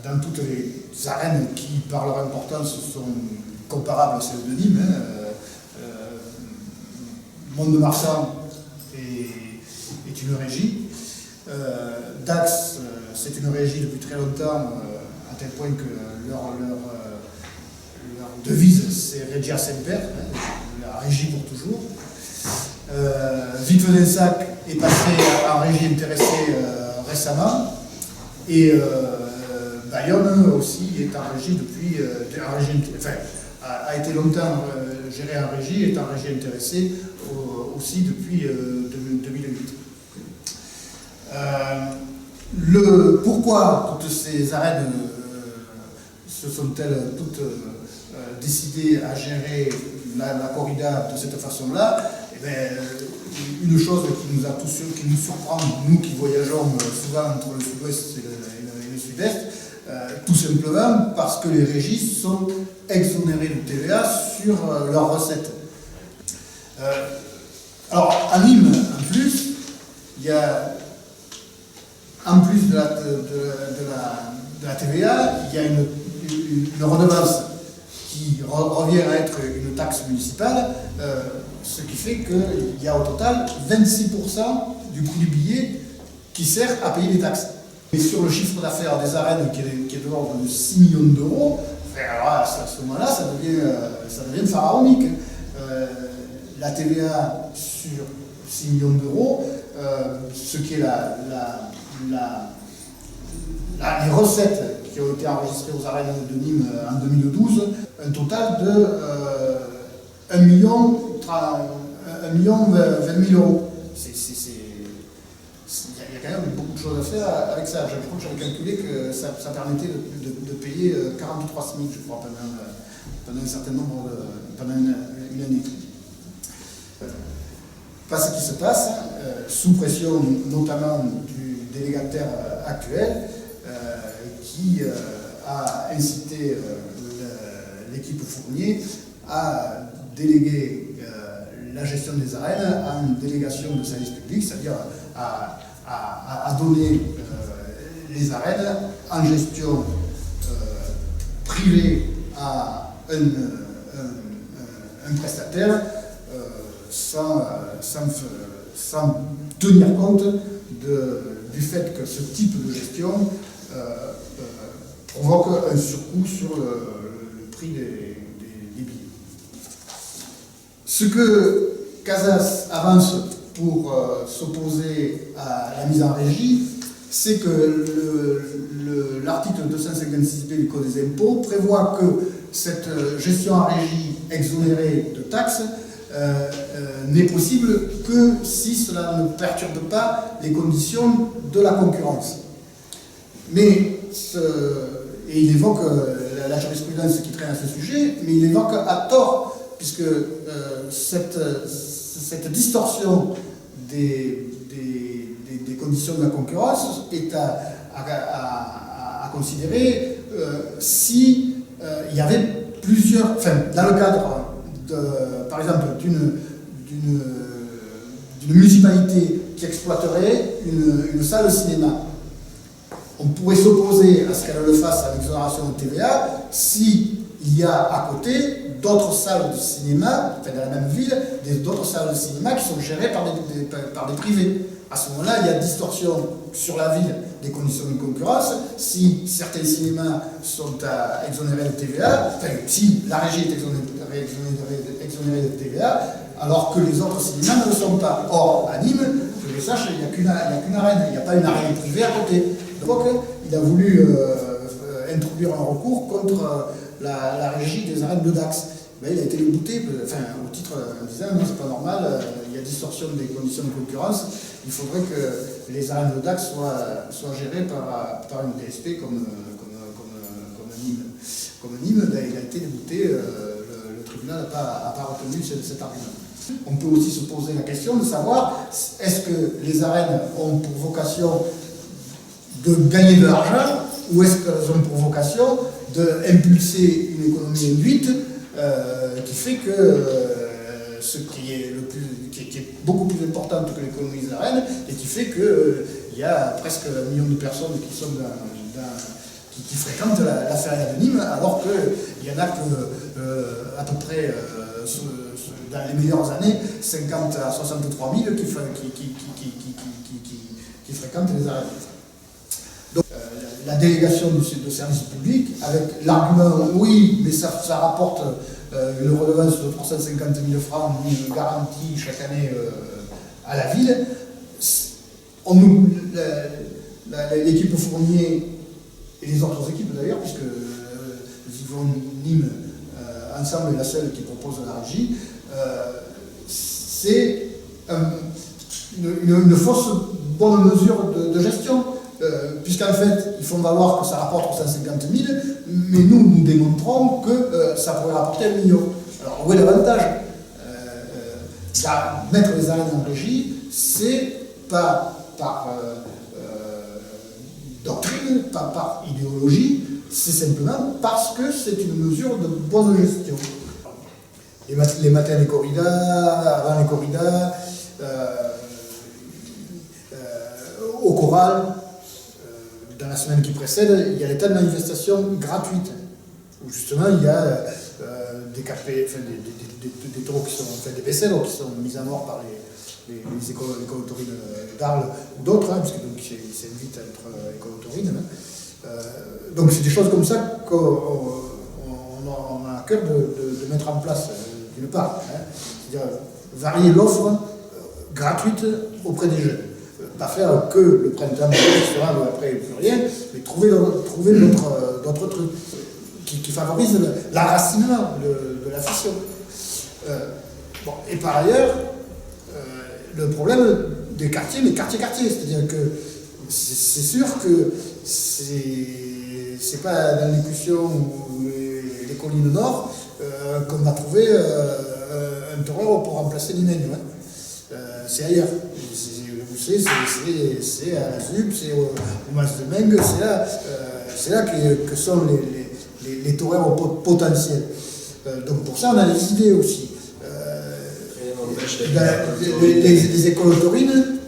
Dans toutes les arènes qui, par leur importance, sont comparables à celles de Nîmes. Mont-de-Marsan est une régie. Dax, c'est une régie depuis très longtemps, à tel point que leur devise, c'est Regia Semper, la régie pour toujours. Witteveensac est passé en régie intéressée récemment. Et Bayonne aussi est en régie depuis, a été longtemps géré en régie, est en régie intéressée aussi depuis 2008. Pourquoi toutes ces arènes se sont-elles toutes décidées à gérer la corrida de cette façon-là? Une chose qui nous surprend, nous qui voyageons souvent entre le sud-ouest et le sud-est, tout simplement parce que les régies sont exonérées de TVA sur leurs recettes. Alors, à Nîmes, en plus, il y a, en plus de la TVA, il y a une redevance qui revient à être une taxe municipale, ce qui fait qu'il y a au total 26% du coût du billet qui sert à payer les taxes. Et sur le chiffre d'affaires des arènes qui est de l'ordre de 6 millions d'euros, alors à ce moment-là, ça devient pharaonique. La TVA sur 6 millions d'euros, ce qui est les recettes qui ont été enregistrées aux arènes de Nîmes en 2012, un total de 1 million 20 000 euros. Il y a quand même beaucoup de choses à faire avec ça. Je crois que j'avais calculé que ça permettait de payer 43 SMIC, je crois, pendant un certain nombre pendant une année. Parce ce qui se passe, sous pression notamment du délégataire actuel, qui a incité l'équipe Fournier à déléguer la gestion des arènes à une délégation de service public, c'est-à-dire à donner les arènes en gestion privée à un prestataire sans tenir compte du fait que ce type de gestion provoque un surcoût sur le prix des billets. Ce que Casas avance pour s'opposer à la mise en régie, c'est que l'article 256b du Code des impôts prévoit que cette gestion en régie exonérée de taxes n'est possible que si cela ne perturbe pas les conditions de la concurrence. Mais, et il évoque la jurisprudence qui traîne à ce sujet, mais il évoque à tort, puisque cette distorsion des conditions de la concurrence est à considérer si il y avait plusieurs, dans le cadre par exemple d'une municipalité qui exploiterait une salle de cinéma. On pourrait s'opposer à ce qu'elle le fasse à l'exonération de TVA s'il y a à côté d'autres salles de cinéma, dans la même ville, d'autres salles de cinéma qui sont gérées par des privés. À ce moment-là, il y a distorsion sur la ville des conditions de concurrence. Si certains cinémas sont exonérés de TVA, si la régie est exonérée de TVA, alors que les autres cinémas ne le sont pas. Or, à Nîmes, que je sache, il n'y a qu'une arène, il n'y a pas une arène privée à côté. Donc, il a voulu introduire un recours contre la régie des arènes de Dax. Il a été débouté, au titre en disant non, c'est pas normal, il y a distorsion des conditions de concurrence, il faudrait que les arènes de Dax soient gérées par une DSP comme Nîmes. Comme Nîmes, il a été débouté, le tribunal n'a pas retenu cet argument. On peut aussi se poser la question de savoir est-ce que les arènes ont pour vocation de gagner de l'argent ou est-ce qu'elles ont pour vocation d'impulser une économie induite qui fait que ce qui est beaucoup plus importante que l'économie des arènes et qui fait qu'il il y a presque 1 million de personnes qui sont qui fréquentent la feria de Nîmes, alors qu'il y en a que à peu près, dans les meilleures années, 50 à 63 000 qui fréquentent les arènes. Donc la délégation de service public, avec l'argument oui, mais ça rapporte une redevance de 350 000 francs, une garantie chaque année à la ville. L'équipe Fournier et les autres équipes d'ailleurs, puisque Nîmes ensemble est la seule qui propose la régie, c'est une fausse bonne mesure de gestion, puisqu'en fait ils font valoir que ça rapporte 150 000, mais nous démontrons que ça pourrait rapporter 1 million. Alors où est l'avantage? Mettre les arènes en régie, c'est pas par doctrine, pas par idéologie, c'est simplement parce que c'est une mesure de bonne gestion. Les matins des corridas, avant les corridas, au choral, dans la semaine qui précède, il y a des tas de manifestations gratuites, où justement il y a des taureaux qui sont, des best-sellers qui sont mis à mort par les écoles taurines d'Arles ou d'autres, hein, puisque donc ils s'invitent à être écoles taurines. Donc c'est des choses comme ça qu'on a à cœur de mettre en place, d'une part. Hein, c'est-à-dire varier l'offre gratuite auprès des jeunes. Pas faire que le printemps, après plus rien, mais trouver d'autres trucs qui favorisent l'enracinement de l'affection. Bon, et par ailleurs, le problème des quartiers, mais quartier-quartier, c'est-à-dire que c'est sûr que c'est pas dans l'écution ou les collines nord qu'on va trouver un taureau pour remplacer l'Inenu. Hein. C'est ailleurs. C'est à la ZUP, c'est au Mas de Mengue, c'est là que sont les taureaux potentiels. Donc pour ça, on a des idées aussi. Les écoles taurines,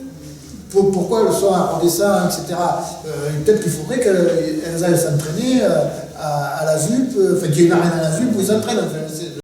pourquoi elles sont à Rodessa, etc. Peut-être qu'il faudrait qu'elles aillent s'entraîner à la ZUP, enfin qu'il y ait une arène à la ZUP où ils s'entraînent. Enfin,